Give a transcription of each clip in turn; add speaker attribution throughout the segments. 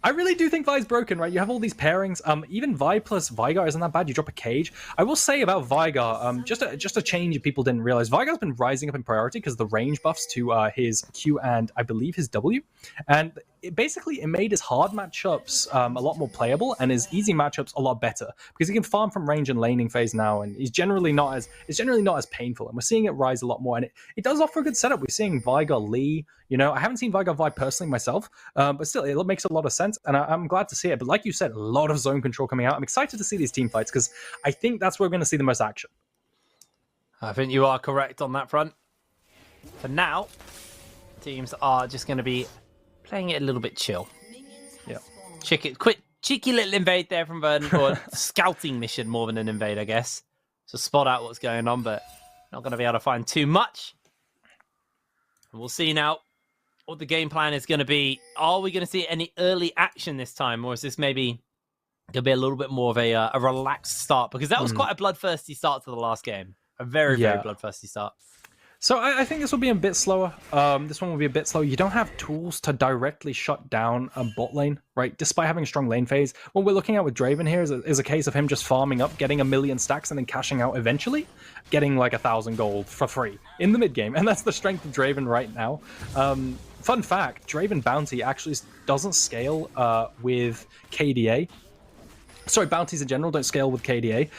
Speaker 1: I really do think Vi's broken, right? You have all these pairings. Even Vi plus Veigar isn't that bad. You drop a cage. I will say about Veigar, just a change people didn't realize. Veigar's been rising up in priority because the range buffs to his Q and I believe his W, and it made his hard matchups a lot more playable and his easy matchups a lot better because he can farm from range and laning phase now, and it's generally not as painful. And we're seeing it rise a lot more, and it does offer a good setup. We're seeing Veigar Lee. You know, I haven't seen Veigar Vi personally myself, but still, it makes a lot of sense, and I'm glad to see it. But like you said, a lot of zone control coming out. I'm excited to see these team fights because I think that's where we're going to see the most action.
Speaker 2: I think you are correct on that front. For now, teams are just going to be playing it a little bit chill.
Speaker 1: Yeah.
Speaker 2: Cheeky little invade there from Verdant, or scouting mission more than an invade, I guess. To spot out what's going on, but not going to be able to find too much. And we'll see now what the game plan is going to be. Are we going to see any early action this time, or is this maybe going to be a little bit more of a relaxed start? Because that was quite a bloodthirsty start to the last game. A very bloodthirsty start.
Speaker 1: So I think this will be a bit slower. This one will be a bit slower. You don't have tools to directly shut down a bot lane, right? Despite having strong lane phase. What we're looking at with Draven here is a case of him just farming up, getting 1 million stacks, and then cashing out eventually, getting like 1,000 gold for free in the mid game. And that's the strength of Draven right now. Fun fact, Draven Bounty actually doesn't scale with KDA. Sorry, bounties in general don't scale with KDA.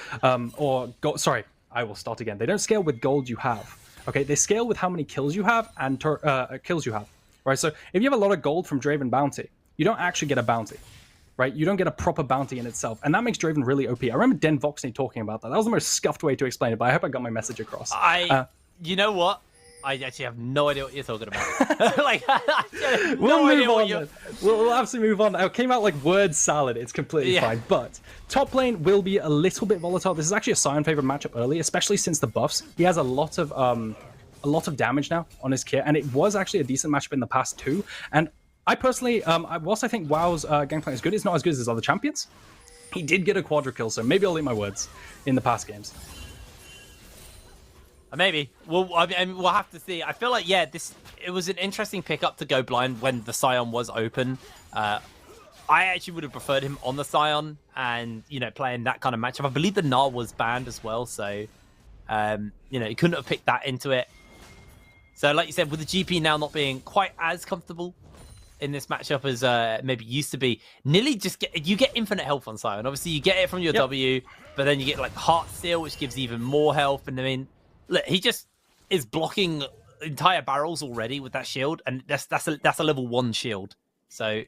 Speaker 1: Sorry, I will start again. They don't scale with gold you have. Okay, they scale with how many kills you have and kills you have, right? So if you have a lot of gold from Draven Bounty, you don't actually get a bounty, right? You don't get a proper bounty in itself, and that makes Draven really OP. I remember Den Voxney talking about that. That was the most scuffed way to explain it, but I hope I got my message across.
Speaker 2: You know what? I actually have no idea what you're talking about. Like,
Speaker 1: We'll absolutely move on. It came out like word salad. It's completely fine. But top lane will be a little bit volatile. This is actually a Sion favorite matchup early, especially since the buffs. He has a lot of damage now on his kit, and it was actually a decent matchup in the past too. And I personally, whilst I think WoW's gangplank is good, it's not as good as his other champions. He did get a quadra kill, so maybe I'll eat my words in the past games.
Speaker 2: Maybe. Well, I mean, we'll have to see. I feel like, it was an interesting pickup to go blind when the Sion was open. I actually would have preferred him on the Sion and, playing that kind of matchup. I believe the Gnar was banned as well, so, he couldn't have picked that into it. So, like you said, with the GP now not being quite as comfortable in this matchup as maybe used to be, nearly you get infinite health on Sion. Obviously, you get it from your W, but then you get, like, Heart Steel, which gives even more health, and I mean... Look, he just is blocking entire barrels already with that shield, and that's a level 1 shield. So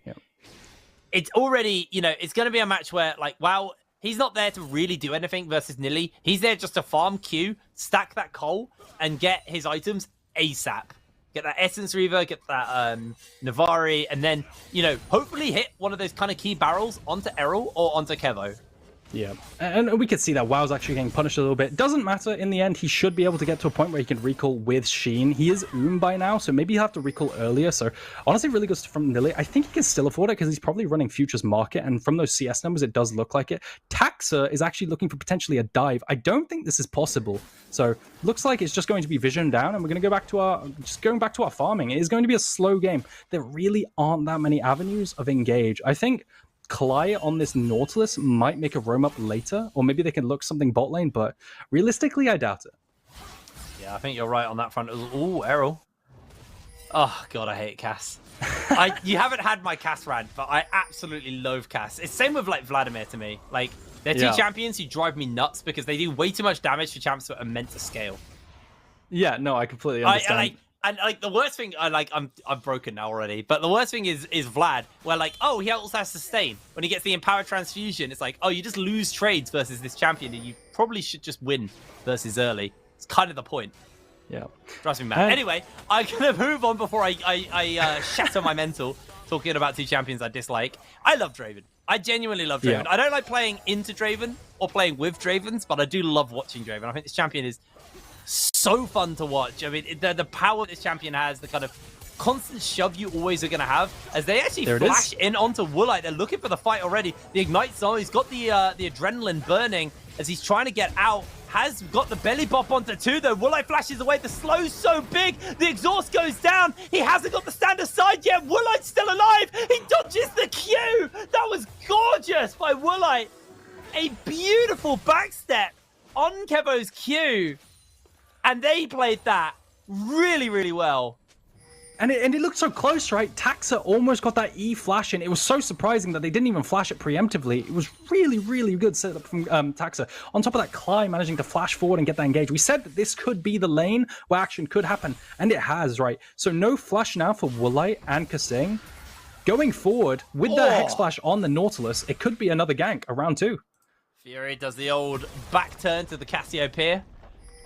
Speaker 2: it's already, it's going to be a match where, like, wow, he's not there to really do anything versus Nilly. He's there just to farm Q, stack that coal, and get his items ASAP. Get that Essence Reaver, get that Navari, and then, hopefully hit one of those kind of key barrels onto Errol or onto Kevo.
Speaker 1: Yeah, and we could see that WoW's actually getting punished a little bit. Doesn't matter in the end. He should be able to get to a point where he can recall with Sheen. He is by now, so maybe he'll have to recall earlier. So honestly, really good from Nilly. I think he can still afford it because he's probably running Futures Market, and from those CS numbers, it does look like it. Taxa is actually looking for potentially a dive. I don't think this is possible. So looks like it's just going to be vision down, and we're going to go back to our farming. It is going to be a slow game. There really aren't that many avenues of engage. I think Kalaya on this Nautilus might make a roam up later, or maybe they can look something bot lane, but realistically, I doubt it.
Speaker 2: Yeah, I think you're right on that front. Ooh, Errol. Oh, God, I hate Cass. You haven't had my Cass rant, but I absolutely loathe Cass. It's same with, like, Vladimir to me. Like, they're two champions who drive me nuts because they do way too much damage for champs that are meant to scale.
Speaker 1: Yeah, no, I completely understand.
Speaker 2: And like the worst thing, I'm broken now already. But the worst thing is Vlad, where like, oh, he also has sustain. When he gets the Empower Transfusion, it's like, oh, you just lose trades versus this champion, and you probably should just win versus early. It's kind of the point.
Speaker 1: Yeah,
Speaker 2: drives me mad. Anyway, I'm gonna move on before I shatter my mental talking about two champions I dislike. I love Draven. I genuinely love Draven. I don't like playing into Draven or playing with Dravens, but I do love watching Draven. I think this champion is so fun to watch. I mean, the power this champion has, the kind of constant shove you always are going to have, as they actually flash in onto Woolite. They're looking for the fight already. The Ignite Zone, he's got the adrenaline burning as he's trying to get out. Has got the belly bop onto 2, though. Woolite flashes away. The slow's so big. The exhaust goes down. He hasn't got the stand aside yet. Woolite's still alive. He dodges the Q. Woolite a beautiful backstep on Kevo's Q. And they played that really, really well.
Speaker 1: And it looked so close, right? Taxa almost got that E flash in. It was so surprising that they didn't even flash it preemptively. It was really, really good setup from Taxa. On top of that, Cly managing to flash forward and get that engage. We said that this could be the lane where action could happen, and it has, right? So no flash now for Woolite and Kasing. Going forward, with the Hex Splash on the Nautilus, it could be another gank around 2.
Speaker 2: Fury does the old back turn to the Cassiopeia.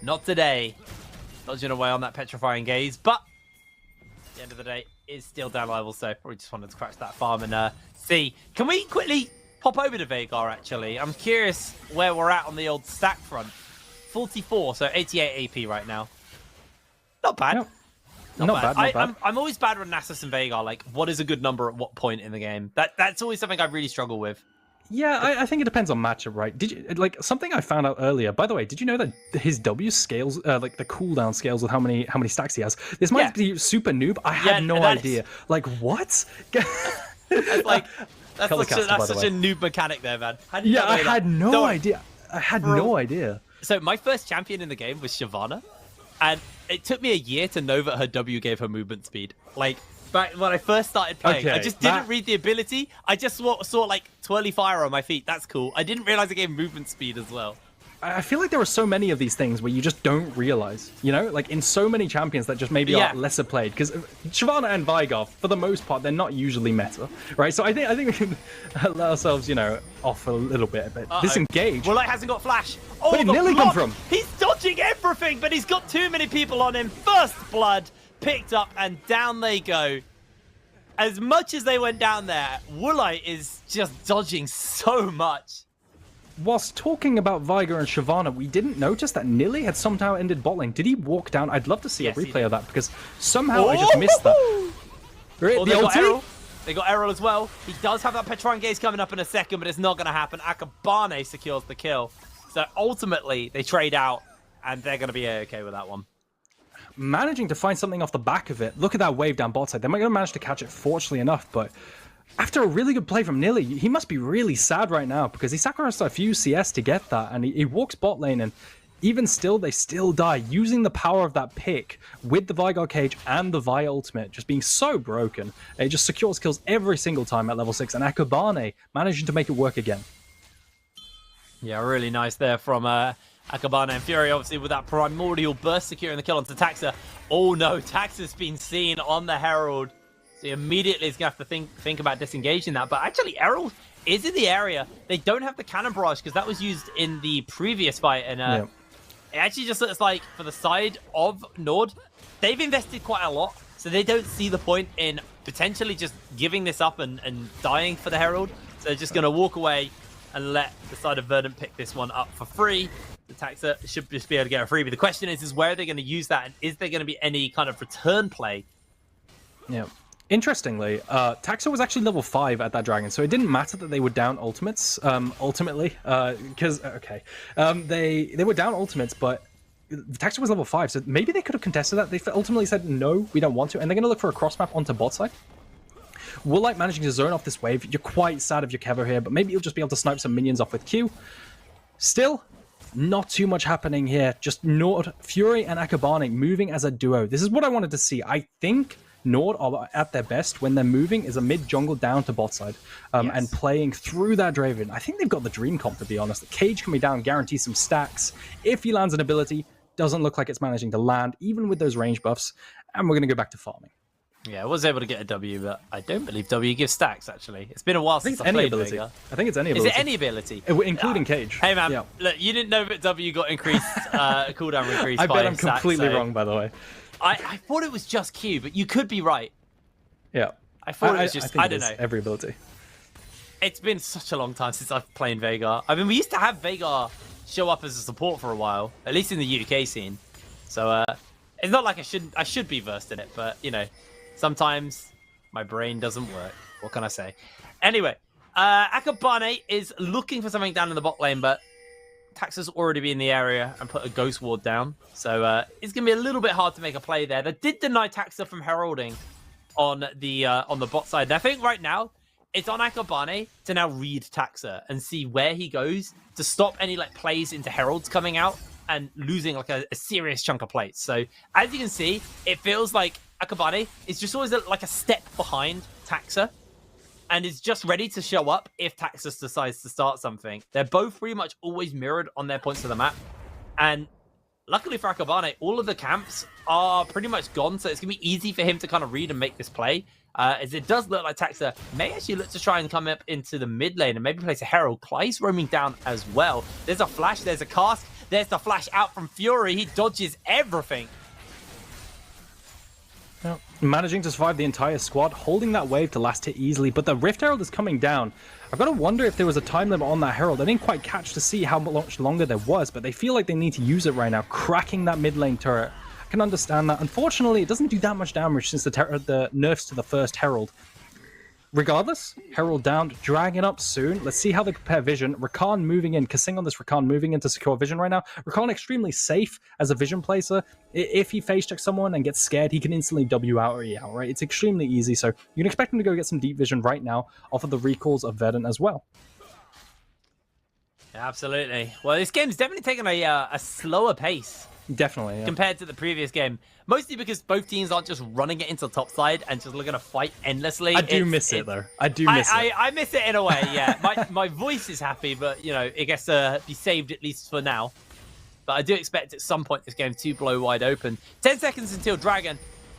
Speaker 2: Not today. Dodging away on that petrifying gaze, but at the end of the day, is still down level, so probably just wanted to scratch that farm and see. Can we quickly pop over to Veigar, actually? I'm curious where we're at on the old stack front. 44, so 88 AP right now. Not bad.
Speaker 1: Yep. Not bad.
Speaker 2: I'm always bad with Nasus and Veigar. Like, what is a good number at what point in the game? That's always something I really struggle with.
Speaker 1: Yeah, I think it depends on matchup, right? Did you like something I found out earlier? By the way, did you know that his W scales, like the cooldown scales with how many stacks he has? This might be super noob. I had no idea. Like what?
Speaker 2: That's such a noob mechanic there, man.
Speaker 1: I had no idea. I had no idea.
Speaker 2: So my first champion in the game was Shyvana, and it took me a year to know that her W gave her movement speed. Like, back when I first started playing, I just didn't read the ability. I just saw like twirly fire on my feet. That's cool. I didn't realize it gave movement speed as well.
Speaker 1: I feel like there are so many of these things where you just don't realize, you know, like in so many champions that just maybe are lesser played. Because Shyvana and Veigar, for the most part, they're not usually meta, right? So I think we can let ourselves, you know, off a little bit. But disengage.
Speaker 2: Woolite hasn't got flash. Oh,
Speaker 1: where did Nilly come from?
Speaker 2: He's dodging everything, but he's got too many people on him. First blood picked up, and down they go. As much as they went down there, Woolite is just dodging so much.
Speaker 1: Whilst talking about Veigar and Shyvana, we didn't notice that Nilly had somehow ended bot lane. Did he walk down? I'd love to see a replay of that, because somehow I just missed that.
Speaker 2: Right, the ulti? They got Errol as well. He does have that Petrine Gaze coming up in a second, but it's not going to happen. Akabane secures the kill. So ultimately, they trade out, and they're going to be okay with that one.
Speaker 1: Managing to find something off the back of it. Look at that wave down bot side. They might manage to catch it, fortunately enough, but after a really good play from Nilly, he must be really sad right now, because he sacrificed a few CS to get that, and he walks bot lane, and even still, they still die, using the power of that pick with the Veigar cage and the Vi ultimate just being so broken. It just secures kills every single time at level 6, and Akabane managing to make it work again.
Speaker 2: Yeah, really nice there from Akabane, and Fury obviously with that primordial burst securing the kill onto Taxa. Oh no, Taxa's been seen on the Herald. So immediately he's going to have to think about disengaging that. But actually, Errol is in the area. They don't have the cannon barrage because that was used in the previous fight. And it actually just looks like for the side of NORD, they've invested quite a lot. So they don't see the point in potentially just giving this up and dying for the Herald. So they're just going to walk away and let the side of Verdant pick this one up for free. The Taxa should just be able to get a freebie. The question is where are they going to use that? And is there going to be any kind of return play?
Speaker 1: Yeah. Interestingly, Taxa was actually level 5 at that dragon, so it didn't matter that they were down ultimates, ultimately, because, they were down ultimates, but Taxa was level 5, so maybe they could have contested that. They ultimately said, no, we don't want to, and they're going to look for a cross map onto bot side. Woolite managing to zone off this wave. You're quite sad of your Kevo here, but maybe you'll just be able to snipe some minions off with Q. Still, not too much happening here. Just NORD, Fury, and Akabane moving as a duo. This is what I wanted to see. I think NORD are at their best when they're moving is a mid jungle down to bot side and playing through that Draven. I think they've got the dream comp, to be honest. The cage coming down guarantees some stacks. If he lands an ability, doesn't look like it's managing to land, even with those range buffs. And we're going to go back to farming.
Speaker 2: Yeah, I was able to get a W, but I don't believe W gives stacks, actually. It's been a while since I played Vega.
Speaker 1: I think it's any ability.
Speaker 2: Is it any ability?
Speaker 1: Including cage.
Speaker 2: Hey, man, look, you didn't know that W got increased, cooldown increased
Speaker 1: I
Speaker 2: by
Speaker 1: bet I'm completely wrong, by the way.
Speaker 2: I thought it was just Q, but you could be right.
Speaker 1: Yeah.
Speaker 2: I thought it was just, I don't know.
Speaker 1: Every ability.
Speaker 2: It's been such a long time since I've played Veigar. I mean, we used to have Veigar show up as a support for a while, at least in the UK scene. So, it's not like I should be versed in it, but, you know, sometimes my brain doesn't work. What can I say? Anyway, Akabane is looking for something down in the bot lane, but Taxa's already been in the area and put a ghost ward down. So it's going to be a little bit hard to make a play there. That did deny Taxa from heralding on the bot side. And I think right now it's on Akabane to now read Taxa and see where he goes to stop any like plays into Heralds coming out and losing like a serious chunk of plates. So as you can see, it feels like Akabane is just always like a step behind Taxa and is just ready to show up if Taxus decides to start something. They're both pretty much always mirrored on their points of the map. And luckily for Akabane, all of the camps are pretty much gone, so it's going to be easy for him to kind of read and make this play. As it does look like Taxa may actually look to try and come up into the mid lane and maybe place a Herald. Cly's roaming down as well. There's a flash, there's a cast, there's the flash out from Fury. He dodges everything.
Speaker 1: Now, managing to survive the entire squad, holding that wave to last hit easily, but the Rift Herald is coming down. I've got to wonder if there was a time limit on that Herald. I didn't quite catch to see how much longer there was, but they feel like they need to use it right now, cracking that mid lane turret. I can understand that. Unfortunately, it doesn't do that much damage since the nerfs to the first Herald. Regardless, Herald down, dragging up soon. Let's see how they compare vision. Rakan moving in, Kasing on this Rakan moving in to secure vision right now. Rakan extremely safe as a vision placer. If he face checks someone and gets scared, he can instantly W out or E out, right? It's extremely easy, so you can expect him to go get some deep vision right now off of the recalls of Verdant as well.
Speaker 2: Absolutely. Well, this game's definitely taken a slower pace.
Speaker 1: Definitely, yeah.
Speaker 2: Compared to the previous game. Mostly because both teams aren't just running it into top side and just looking to fight endlessly.
Speaker 1: I do miss it, though. I do miss it.
Speaker 2: I miss it in a way, yeah. My voice is happy, but, you know, it gets to be saved at least for now. But I do expect at some point this game to blow wide open. 10 seconds until Dragon.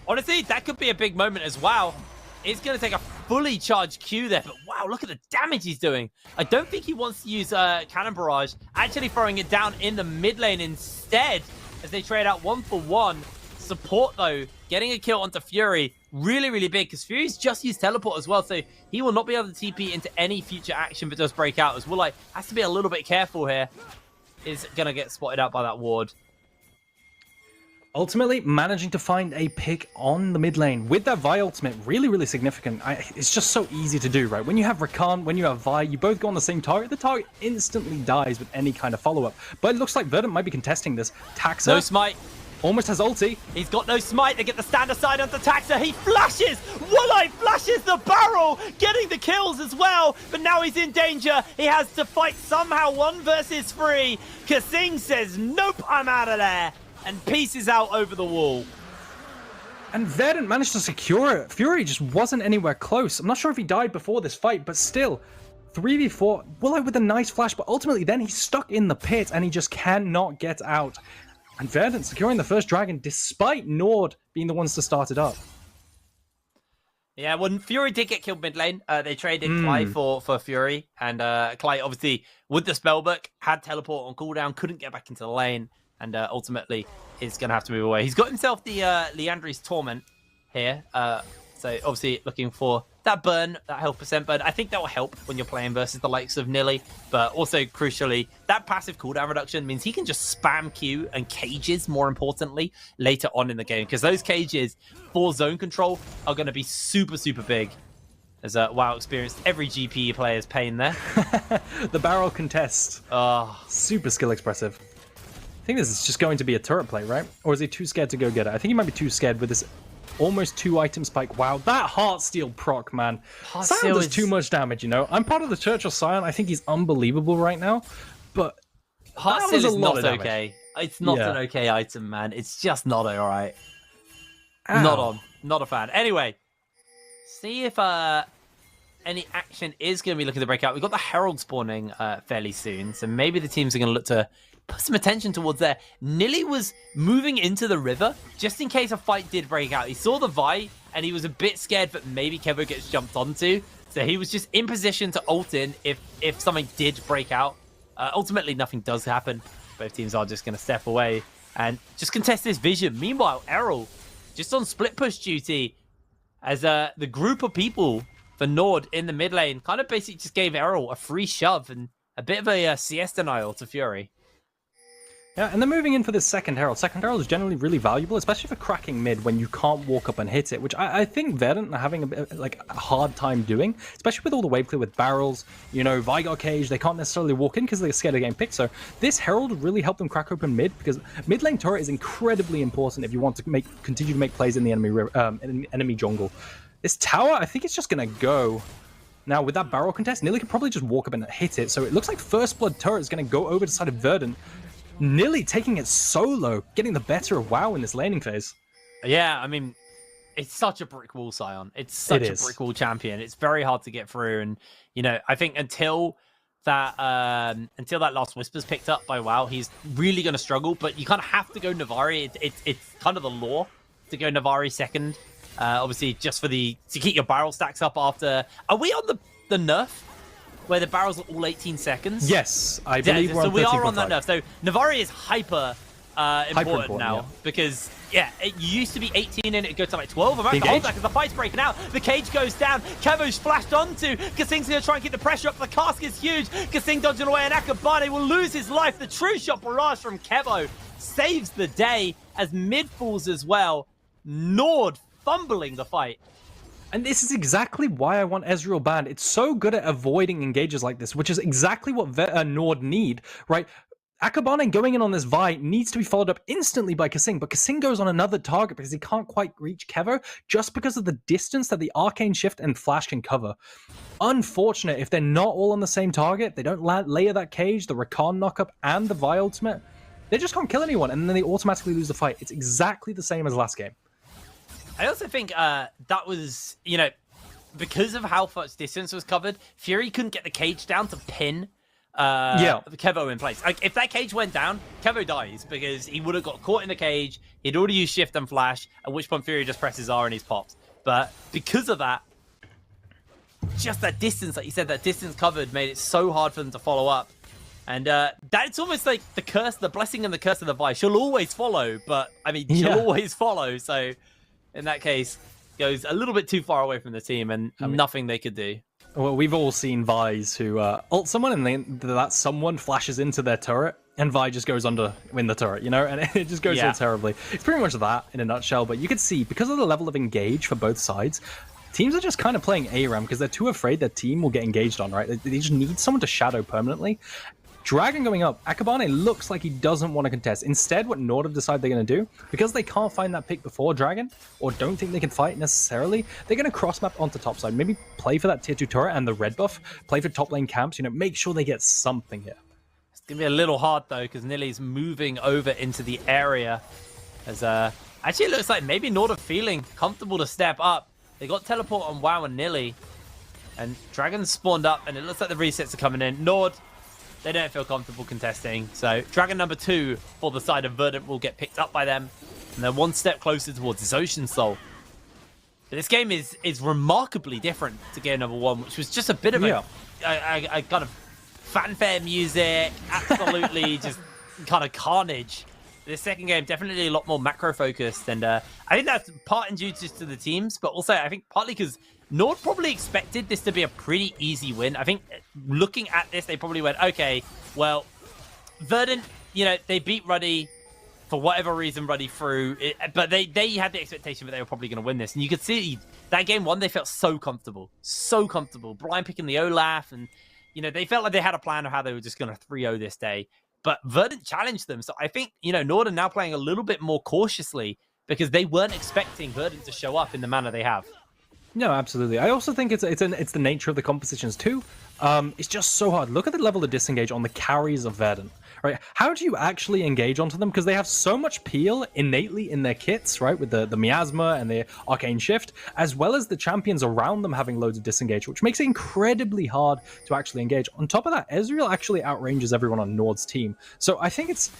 Speaker 2: Honestly, that could be a big moment as well. It's going to take a fully charged Q there, but wow, look at the damage he's doing. I don't think he wants to use Cannon Barrage, actually throwing it down in the mid lane instead as they trade out 1-for-1. Support, though, getting a kill onto Fury, really, really big, because Fury's just used Teleport as well, so he will not be able to TP into any future action that does break out, as Woolite has to be a little bit careful here. Is going to get spotted out by that ward.
Speaker 1: Ultimately, managing to find a pick on the mid lane with that Vi ultimate, really, really significant. It's just so easy to do, right? When you have Rakan, when you have Vi, you both go on the same target, the target instantly dies with any kind of follow-up. But it looks like Verdant might be contesting this. Taxa
Speaker 2: no smite.
Speaker 1: Almost has ulti.
Speaker 2: He's got no smite. They get the stand aside onto Taxa. He flashes. Woolite flashes the barrel, getting the kills as well. But now he's in danger. He has to fight somehow 1 versus 3. Kasing says, nope, I'm out of there. And pieces out over the wall.
Speaker 1: And Verdant managed to secure it. Fury just wasn't anywhere close. I'm not sure if he died before this fight, but still, 3v4, Woolite with a nice flash, but ultimately then he's stuck in the pit and he just cannot get out. And Verdant securing the first dragon despite NORD being the ones to start it up.
Speaker 2: Yeah, when Fury did get killed mid lane, they traded Cly for Fury. And Cly, obviously, with the spellbook, had teleport on cooldown, couldn't get back into the lane. And ultimately, is going to have to move away. He's got himself the Leandri's Torment here. So obviously looking for that burn, that health percent burn. I think that will help when you're playing versus the likes of Nilly. But also, crucially, that passive cooldown reduction means he can just spam Q and cages, more importantly, later on in the game. Because those cages for zone control are going to be super, super big. As WoW experienced every GP player's pain there.
Speaker 1: The barrel contest. Super skill expressive. I think this is just going to be a turret play, right? Or is he too scared to go get it? I think he might be too scared with this almost 2-item spike. Wow, that Heartsteel proc, man. Sion does too much damage, you know? I'm part of the Church of Sion. I think he's unbelievable right now. But
Speaker 2: Heartsteel is not okay. It's not an okay item, man. It's just not alright. Not a fan. Anyway, see if any action is going to be looking to break out. We've got the Herald spawning fairly soon, so maybe the teams are going to look to put some attention towards there. Nilly was moving into the river just in case a fight did break out. He saw the Vi and he was a bit scared that maybe Kevo gets jumped onto. So he was just in position to ult in if something did break out. Ultimately, nothing does happen. Both teams are just going to step away and just contest this vision. Meanwhile, Errol just on split push duty as the group of people for NORD in the mid lane kind of basically just gave Errol a free shove and a bit of a CS denial to Fury.
Speaker 1: Yeah, and they're moving in for this second Herald. Second Herald is generally really valuable, especially for cracking mid when you can't walk up and hit it, which I think Verdant are having a bit like a hard time doing, especially with all the wave clear with barrels. You know, Vi got cage, they can't necessarily walk in because they're scared of getting picked. So this Herald really helped them crack open mid, because mid lane turret is incredibly important if you want to continue to make plays in the enemy jungle. This tower, I think it's just gonna go. Now, with that barrel contest, Nilly can probably just walk up and hit it. So it looks like First Blood turret is going to go over to the side of Verdant. Nilly taking it solo, getting the better of WoW in this laning phase.
Speaker 2: Yeah, I mean, it's such a brick wall, Sion. It's such a brick wall champion. It's very hard to get through. And, you know, I think until that last Whisper's picked up by WoW, he's really going to struggle. But you kind of have to go Navari. It's kind of the law to go Navari second. Obviously, just to keep your barrel stacks up after. Are we on the nerf where the barrels are all 18 seconds?
Speaker 1: Yes, I believe we're on 13.5.
Speaker 2: So we are on that nerf. So Navari is hyper important now because it used to be 18 and it goes to like 12. I'm about to hold that because the fight's breaking out. The cage goes down. Kevo's flashed onto. Kasing's going to try and keep the pressure up. The cask is huge. Kasing dodging away and Akabane will lose his life. The true shot barrage from Kevo saves the day as mid falls as well. NORD fumbling the fight.
Speaker 1: And this is exactly why I want Ezreal banned. It's so good at avoiding engages like this, which is exactly what NORD need, right? Akabane going in on this Vi needs to be followed up instantly by Kasing, but Kasing goes on another target because he can't quite reach Kevo just because of the distance that the Arcane Shift and Flash can cover. Unfortunate, if they're not all on the same target, they don't layer that cage, the Rakan knockup, and the Vi ultimate, they just can't kill anyone, and then they automatically lose the fight. It's exactly the same as last game.
Speaker 2: I also think that was, you know, because of how much distance was covered, Fury couldn't get the cage down to pin Kevo in place. Like, if that cage went down, Kevo dies because he would have got caught in the cage. He'd already used Shift and Flash, at which point Fury just presses R and he's pops. But because of that, just that distance, like you said, that distance covered made it so hard for them to follow up. And that's almost like the curse, the blessing and the curse of the Vi. She'll always follow, but I mean, she'll always follow. So in that case, goes a little bit too far away from the team and nothing they could do.
Speaker 1: Well, we've all seen Vi's who ult someone and that someone flashes into their turret and Vi just goes under in the turret, you know, and it just goes so terribly. It's pretty much that in a nutshell, but you can see because of the level of engage for both sides, teams are just kind of playing ARAM because they're too afraid their team will get engaged on, right? They just need someone to shadow permanently. Dragon going up, Akabane looks like he doesn't want to contest. Instead, what NORD have decided they're going to do, because they can't find that pick before Dragon, or don't think they can fight necessarily, they're going to cross-map onto top side. Maybe play for that tier 2 turret and the red buff, play for top lane camps, you know, make sure they get something here.
Speaker 2: It's going to be a little hard, though, because Nilly's moving over into the area. As actually, it looks like maybe NORD are feeling comfortable to step up. They got teleport on WoW and Nilly, and Dragon spawned up, and it looks like the resets are coming in. NORD, they don't feel comfortable contesting. So Dragon number 2 for the side of Verdant will get picked up by them. And they're one step closer towards this Ocean Soul. But this game is remarkably different to game number 1, which was just a bit of a kind of fanfare music, absolutely just kind of carnage. This second game, definitely a lot more macro focused. And I think that's part and due just to the teams, but also I think partly because NORD probably expected this to be a pretty easy win. I think looking at this, they probably went, okay, well, Verdant, you know, they beat Ruddy for whatever reason, Ruddy through, but they had the expectation that they were probably going to win this. And you could see that game 1, they felt so comfortable. Blind picking the Olaf, and, you know, they felt like they had a plan of how they were just going to 3-0 this day. But Verdant challenged them. So I think, you know, NORD are now playing a little bit more cautiously because they weren't expecting Verdant to show up in the manner they have.
Speaker 1: No, absolutely. I also think it's the nature of the compositions too. It's just so hard. Look at the level of disengage on the carries of Verdant, right? How do you actually engage onto them? Because they have so much peel innately in their kits, right? With the miasma and the arcane shift, as well as the champions around them having loads of disengage, which makes it incredibly hard to actually engage. On top of that, Ezreal actually outranges everyone on NORD's team. So I think it's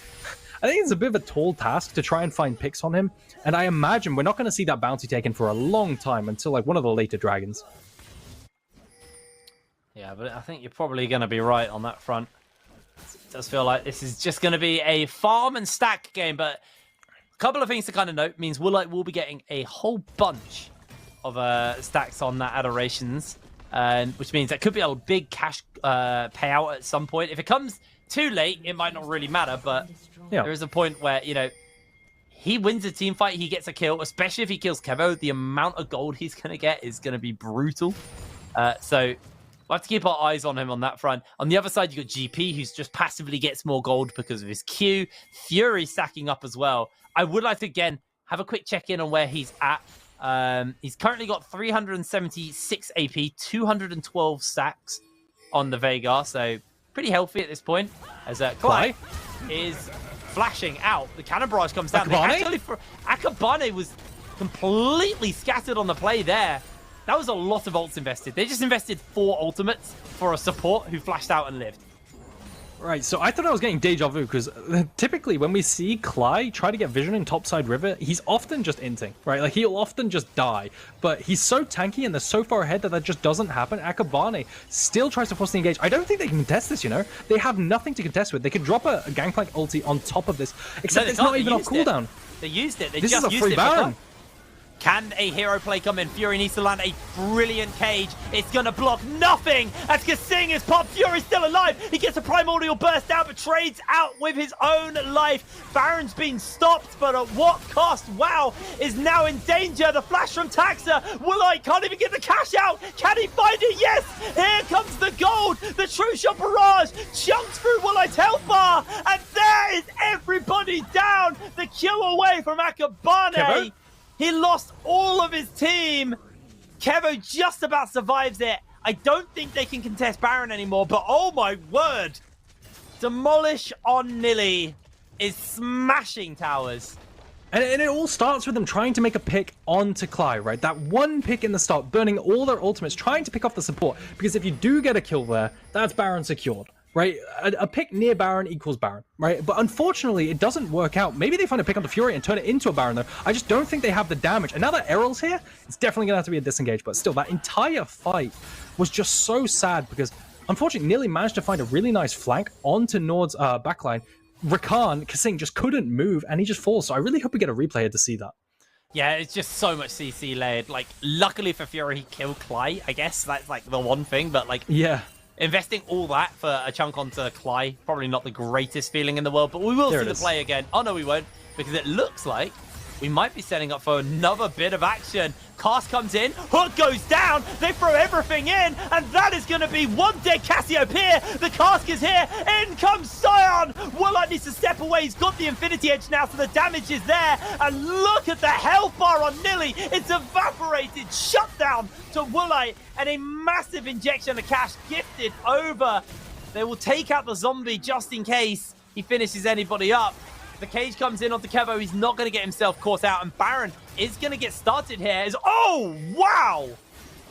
Speaker 1: a bit of a tall task to try and find picks on him. And I imagine we're not going to see that bounty taken for a long time until like one of the later dragons.
Speaker 2: Yeah, but I think you're probably going to be right on that front. It does feel like this is just going to be a farm and stack game, but a couple of things to kind of note means we'll be getting a whole bunch of stacks on that Adorations, which means that could be a big cash payout at some point. If it comes too late, it might not really matter, but there is a point where, you know, he wins a team fight, he gets a kill, especially if he kills Kevo. The amount of gold he's going to get is going to be brutal. So we'll have to keep our eyes on him on that front. On the other side, you got GP, who's just passively gets more gold because of his Q. Fury stacking up as well. I would like to, again, have a quick check-in on where he's at. He's currently got 376 AP, 212 stacks on the Veigar, so pretty healthy at this point. As Klai is flashing out. The cannon barrage comes down. Akabane was completely scattered on the play there. That was a lot of ults invested. They just invested 4 ultimates for a support who flashed out and lived.
Speaker 1: Right, so I thought I was getting deja vu, because typically when we see Klai try to get vision in topside river, he's often just inting, right? Like, he'll often just die, but he's so tanky and they're so far ahead that just doesn't happen. Akabane still tries to force the engage. I don't think they can contest this, you know? They have nothing to contest with. They could drop a Gangplank ulti on top of this, except it's not even on cooldown.
Speaker 2: They used it.
Speaker 1: This is a free Baron.
Speaker 2: Can a hero play come in? Fury needs to land a brilliant cage. It's going to block nothing as Kasing is popped. Fury's still alive. He gets a primordial burst out, but trades out with his own life. Baron's been stopped, but at what cost? WoW is now in danger. The flash from Taxa. Woolite can't even get the cash out. Can he find it? Yes! Here comes the gold. The True Shot barrage chunks through Woolite's health bar. And there is everybody down. The kill away from Akabane.
Speaker 1: Kevo?
Speaker 2: He lost all of his team. Kevo just about survives it. I don't think they can contest Baron anymore, but oh my word. Demolish on Nilly is smashing towers.
Speaker 1: And it all starts with them trying to make a pick onto Klai, right? That one pick in the start, burning all their ultimates, trying to pick off the support. Because if you do get a kill there, that's Baron secured. Right, a pick near Baron equals Baron, right? But unfortunately, it doesn't work out. Maybe they find a pick onto Fury and turn it into a Baron, though. I just don't think they have the damage. And now that Errol's here, it's definitely going to have to be a disengage. But still, that entire fight was just so sad because, unfortunately, Nilly managed to find a really nice flank onto Nord's backline. Rakan, Kasing just couldn't move, and he just falls. So I really hope we get a replay here to see that.
Speaker 2: Yeah, it's just so much CC layered. Like, luckily for Fury, he killed Klai, I guess. That's, like, the one thing. But, like...
Speaker 1: Yeah.
Speaker 2: Investing all that for a chunk onto Klai, probably not the greatest feeling in the world, but we will see the play again. Oh, no, we won't, because it looks like we might be setting up for another bit of action. Cast comes in, Hook goes down, they throw everything in, and that is going to be one dead Cassiopeia. The cask is here, in comes Sion. Woolite needs to step away, he's got the Infinity Edge now, so the damage is there. And look at the health bar on Nilly, it's evaporated, shut down to Woolite, and a massive injection of cash gifted over. They will take out the zombie just in case he finishes anybody up. The cage comes in onto Kevo. He's not going to get himself caught out. And Baron is going to get started here. Oh, wow.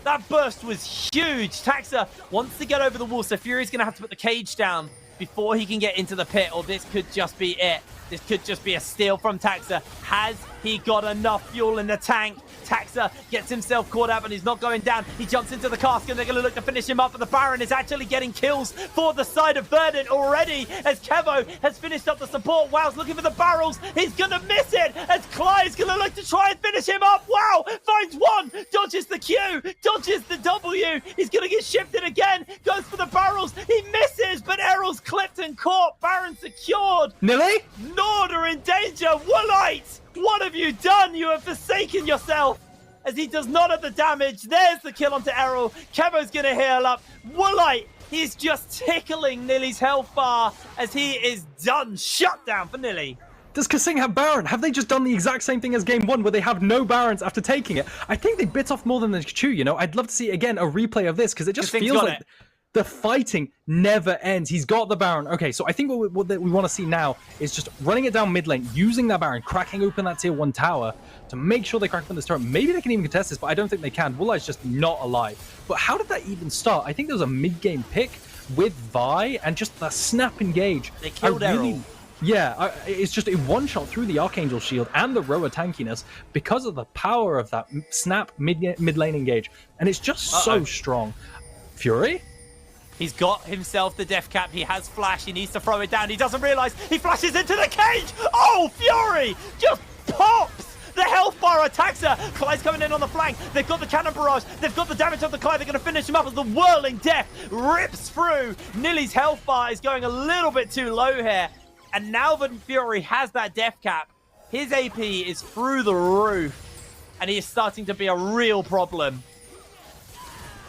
Speaker 2: That burst was huge. Taxa wants to get over the wall. So Fury's going to have to put the cage down before he can get into the pit. Or this could just be it. This could just be a steal from Taxa. Has he got enough fuel in the tank? Taxa gets himself caught out, and he's not going down. He jumps into the cask, and they're going to look to finish him up. But the Baron is actually getting kills for the side of Verdant already, as Kevo has finished up the support. Wow's looking for the barrels. He's going to miss it, as Klai is going to look to try and finish him up. Wow, finds one, dodges the Q, dodges the W. He's going to get shifted again, goes for the barrels. He misses, but Errol's clipped and caught. Baron secured.
Speaker 1: Nilly?
Speaker 2: NORD are in danger. Woolite, what have you done? You have forsaken yourself. As he does not have the damage. There's the kill onto Errol. Kevo's going to heal up. Woolite, he's just tickling Nilly's health bar as he is done. Shut down for Nilly.
Speaker 1: Does Kasing have Baron? Have they just done the exact same thing as game one where they have no Barons after taking it? I think they bit off more than they chew, you know? I'd love to see, again, a replay of this because it just feels like... The fighting never ends. He's got the Baron. Okay, so I think what we want to see now is just running it down mid lane, using that Baron, cracking open that tier 1 tower to make sure they crack open this turret. Maybe they can even contest this, but I don't think they can. Woolite's just not alive. But how did that even start? I think there was a mid-game pick with Vi and just the snap engage.
Speaker 2: They killed Errol.
Speaker 1: Yeah, it's just a one-shot through the Archangel shield and the Roa tankiness because of the power of that snap mid-lane engage. And it's just so strong. Fury?
Speaker 2: He's got himself the death cap. He has flash. He needs to throw it down. He doesn't realize he flashes into the cage. Oh, Fury just pops. The health bar attacks her. Klai's coming in on the flank. They've got the cannon barrage. They've got the damage on the Klai. They're going to finish him up as the whirling death rips through. Nilly's health bar is going a little bit too low here. And now that Fury has that death cap, his AP is through the roof. And he is starting to be a real problem.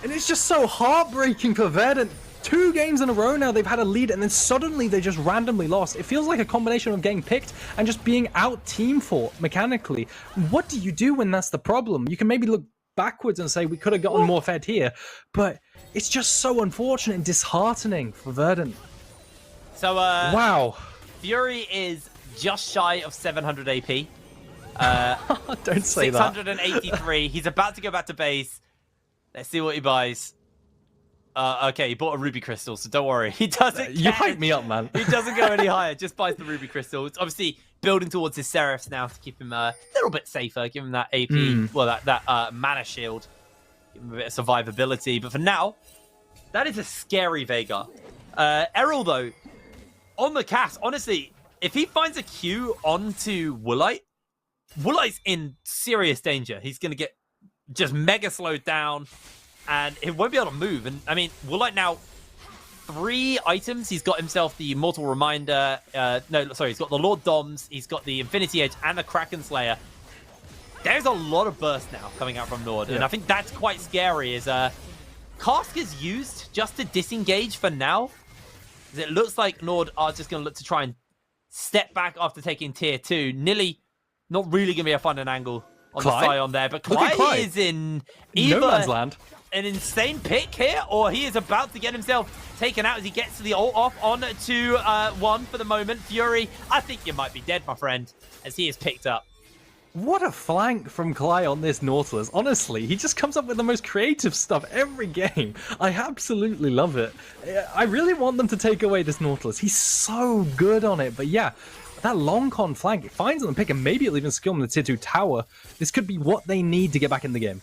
Speaker 1: And it's just so heartbreaking for Verdant. 2 games in a row now they've had a lead and then suddenly they just randomly lost. It feels like a combination of getting picked and just being out team fought mechanically. What do you do when that's the problem? You can maybe look backwards and say we could have gotten more fed here, but it's just so unfortunate and disheartening for Verdant.
Speaker 2: So
Speaker 1: wow,
Speaker 2: Fury is just shy of 700 AP.
Speaker 1: Don't say
Speaker 2: 683. He's about to go back to base. Let's see what he buys. Okay, he bought a ruby crystal, so don't worry. He doesn't.
Speaker 1: You hype me up, man.
Speaker 2: He doesn't go any higher. Just buys the ruby crystal. It's obviously building towards his Seraphs now to keep him a little bit safer, give him that AP, well, that mana shield, give him a bit of survivability. But for now, that is a scary Veigar. Errol though, on the cast, honestly, if he finds a Q onto Woolite, Woolite's in serious danger. He's going to get just mega slowed down, and he won't be able to move. And I mean, Woolite now, 3 items. He's got himself the Immortal Reminder. He's got the Lord Doms. He's got the Infinity Edge and the Kraken Slayer. There's a lot of burst now coming out from NORD, and I think that's quite scary. Is Cask is used just to disengage for now. It looks like NORD are just going to look to try and step back after taking tier 2. Nilly not really going to be a fun angle on the Scion there, but Cly is in either
Speaker 1: no man's land.
Speaker 2: An insane pick here, or he is about to get himself taken out as he gets the ult off on to 1 for the moment. Fury, I think you might be dead, my friend, as he is picked up.
Speaker 1: What a flank from Cly on this Nautilus. Honestly, he just comes up with the most creative stuff every game. I absolutely love it. I really want them to take away this Nautilus. He's so good on it. But yeah, that long con flank, it finds them pick and maybe it'll even skill them the tier 2 tower. This could be what they need to get back in the game.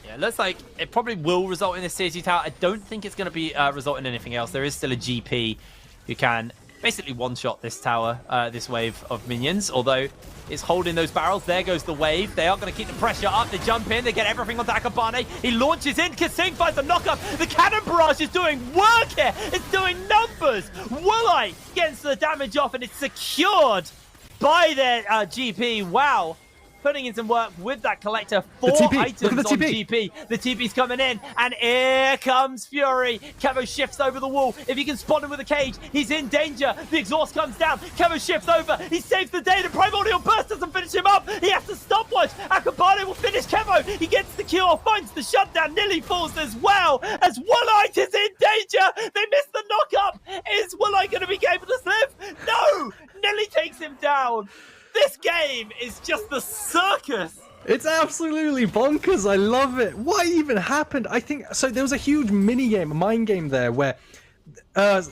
Speaker 2: Yeah, it looks like it probably will result in this tier 2 tower. I don't think it's going to be result in anything else. There is still a GP who can basically one-shot this tower, this wave of minions, although it's holding those barrels. There goes the wave. They are going to keep the pressure up. They jump in. They get everything onto Akabane. He launches in. Kasing finds the knockup. The cannon barrage is doing work here. It's doing numbers. Woolite gets the damage off, and it's secured by their GP. Wow. Putting in some work with that collector. 4 items on GP. The TP's coming in, and here comes Fury. Kevo shifts over the wall. If he can spot him with a cage, he's in danger. The exhaust comes down. Kevo shifts over. He saves the day. The Primordial Burst doesn't finish him up. He has to stopwatch. Akabane will finish Kevo. He gets the kill, finds the shutdown. Nearly falls as well, as Woolite is in danger. They missed the knock-up. Is Woolite going to be able to live? No! Nelly takes him down. This game is just the circus.
Speaker 1: It's absolutely bonkers. I love it. What even happened? I think so. There was a huge mini game, a mind game there, where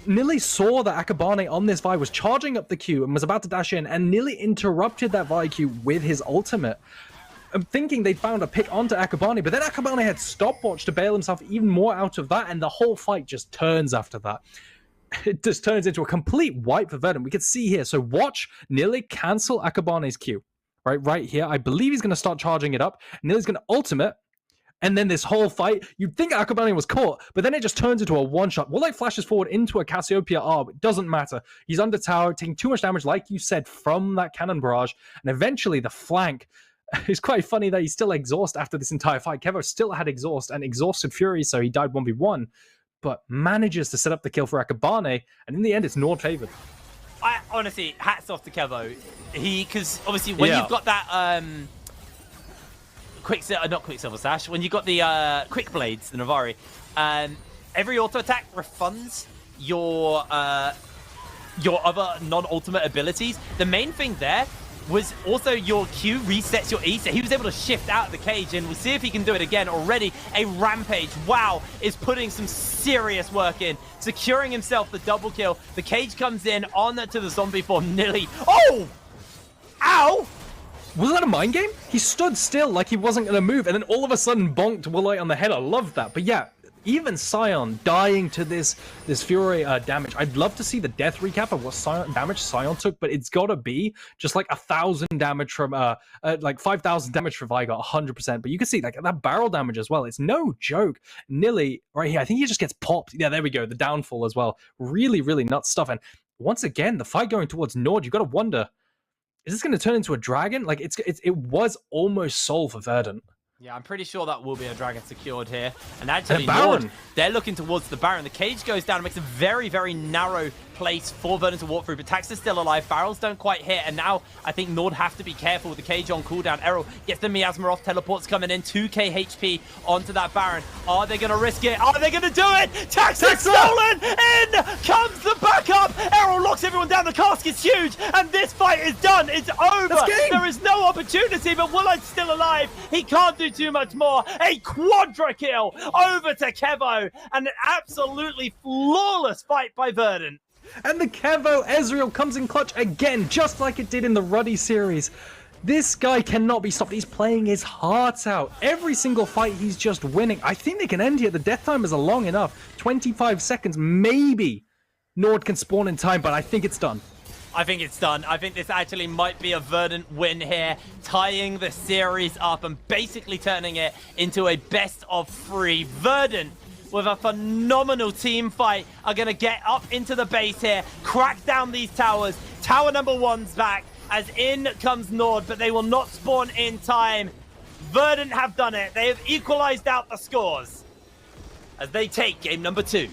Speaker 1: Nilly saw that Akabane on this Vi was charging up the Q and was about to dash in, and Nilly interrupted that Vi Q with his ultimate. I'm thinking they found a pick onto Akabane, but then Akabane had stopwatch to bail himself even more out of that, and the whole fight just turns after that. It just turns into a complete wipe for Verdant. We can see here. So watch Nilly cancel Akabane's Q. Right here. I believe he's going to start charging it up. Nilly's going to ultimate. And then this whole fight, you'd think Akabane was caught, but then it just turns into a one-shot. Woolite flashes forward into a Cassiopeia R, but it doesn't matter. He's under tower, taking too much damage, like you said, from that cannon barrage. And eventually the flank. It's quite funny that he's still exhaust after this entire fight. Kevo still had exhaust and exhausted Fury, so he died 1v1. But manages to set up the kill for Akabane, and in the end, it's NORD favored.
Speaker 2: I honestly, hats off to Kevo. Because obviously, when you've got that not Quicksilver Sash, when you've got the Quick Blades, the Navari, every auto attack refunds your other non-ultimate abilities. The main thing there was also your Q resets your E, so he was able to shift out of the cage, and we'll see if he can do it again. Already a Rampage, wow, is putting some serious work in, securing himself the double kill. The cage comes in on to the zombie form, Nilly. Oh! Ow!
Speaker 1: Was that a mind game? He stood still like he wasn't going to move, and then all of a sudden bonked Woolite on the head. I love that. But yeah, even Scion dying to this Fury damage. I'd love to see the death recap of what damage Scion took, but it's got to be just like 1,000 damage from, like 5,000 damage for Veigar, 100%. But you can see like that barrel damage as well. It's no joke. Nilly, right here, I think he just gets popped. Yeah, there we go. The downfall as well. Really, really nuts stuff. And once again, the fight going towards NORD, you've got to wonder, is this going to turn into a dragon? Like it was almost soul for Verdant.
Speaker 2: Yeah, I'm pretty sure that will be a dragon secured here. And actually,
Speaker 1: Baron.
Speaker 2: NORD, they're looking towards the Baron. The cage goes down and makes a very, very narrow place for Verdant to walk through. But Tax is still alive. Barrels don't quite hit. And now I think NORD have to be careful with the cage on cooldown. Errol gets the Miasma off. Teleports coming in. 2k HP onto that Baron. Are they going to risk it? Are they going to do it? Tax is stolen! In comes the backup! Errol locks everyone down. The casket's huge. And this fight is done. It's over. There is no opportunity. But Willard's still alive. He can't do too much more. A quadra kill over to Kevo. And an absolutely flawless fight by Verdant.
Speaker 1: And the Kevo Ezreal comes in clutch again, just like it did in the Ruddy series. This guy cannot be stopped. He's playing his heart out. Every single fight, he's just winning. I think they can end here. The death timers are long enough. 25 seconds, maybe NORD can spawn in time, but I think it's done.
Speaker 2: I think it's done. I think this actually might be a Verdant win here, tying the series up and basically turning it into a best-of-3. Verdant, with a phenomenal team fight, are going to get up into the base here, crack down these towers. Tower number 1's back, as in comes NORD, but they will not spawn in time. Verdant have done it. They have equalized out the scores as they take game number 2.